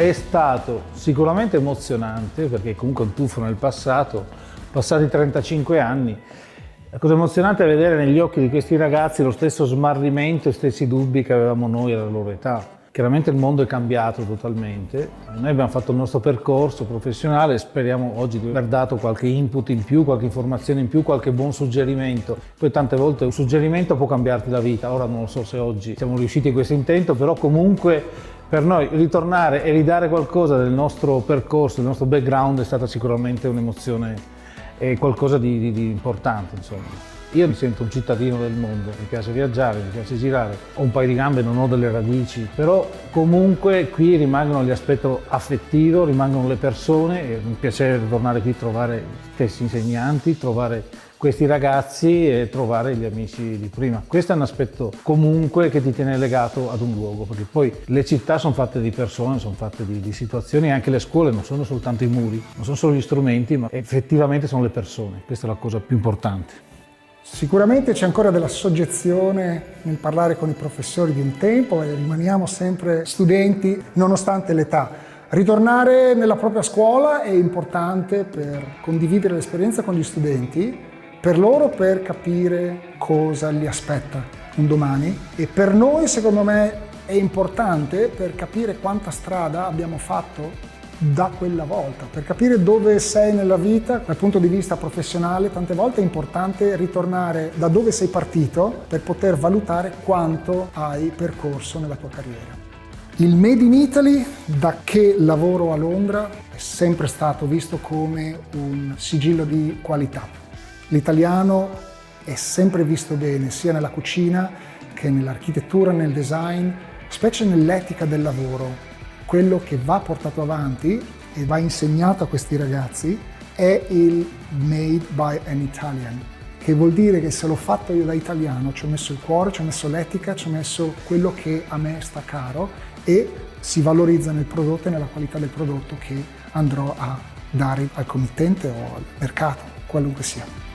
È stato sicuramente emozionante, perché comunque un tuffo nel passato, passati 35 anni. La cosa emozionante è vedere negli occhi di questi ragazzi lo stesso smarrimento e stessi dubbi che avevamo noi alla loro età. Chiaramente il mondo è cambiato totalmente, noi abbiamo fatto il nostro percorso professionale e speriamo oggi di aver dato qualche input in più, qualche informazione in più, qualche buon suggerimento. Poi tante volte un suggerimento può cambiarti la vita, ora non lo so se oggi siamo riusciti in questo intento, però comunque per noi ritornare e ridare qualcosa del nostro percorso, del nostro background è stata sicuramente un'emozione e qualcosa di importante, insomma. Io mi sento un cittadino del mondo, mi piace viaggiare, mi piace girare, ho un paio di gambe, non ho delle radici, però comunque qui rimangono gli aspetti affettivi, rimangono le persone e mi piace tornare qui, trovare gli stessi insegnanti, trovare questi ragazzi e trovare gli amici di prima. Questo è un aspetto comunque che ti tiene legato ad un luogo, perché poi le città sono fatte di persone, sono fatte di situazioni e anche le scuole non sono soltanto i muri, non sono solo gli strumenti, ma effettivamente sono le persone. Questa è la cosa più importante. Sicuramente c'è ancora della soggezione nel parlare con i professori di un tempo e rimaniamo sempre studenti nonostante l'età. Ritornare nella propria scuola è importante per condividere l'esperienza con gli studenti, per loro per capire cosa li aspetta un domani e per noi secondo me è importante per capire quanta strada abbiamo fatto da quella volta, per capire dove sei nella vita dal punto di vista professionale. Tante volte è importante ritornare da dove sei partito per poter valutare quanto hai percorso nella tua carriera. Il Made in Italy, da che lavoro a Londra, è sempre stato visto come un sigillo di qualità. L'italiano è sempre visto bene sia nella cucina che nell'architettura, nel design, specie nell'etica del lavoro. Quello che va portato avanti e va insegnato a questi ragazzi è il Made by an Italian, che vuol dire che se l'ho fatto io da italiano ci ho messo il cuore, ci ho messo l'etica, ci ho messo quello che a me sta caro e si valorizza nel prodotto e nella qualità del prodotto che andrò a dare al committente o al mercato, qualunque sia.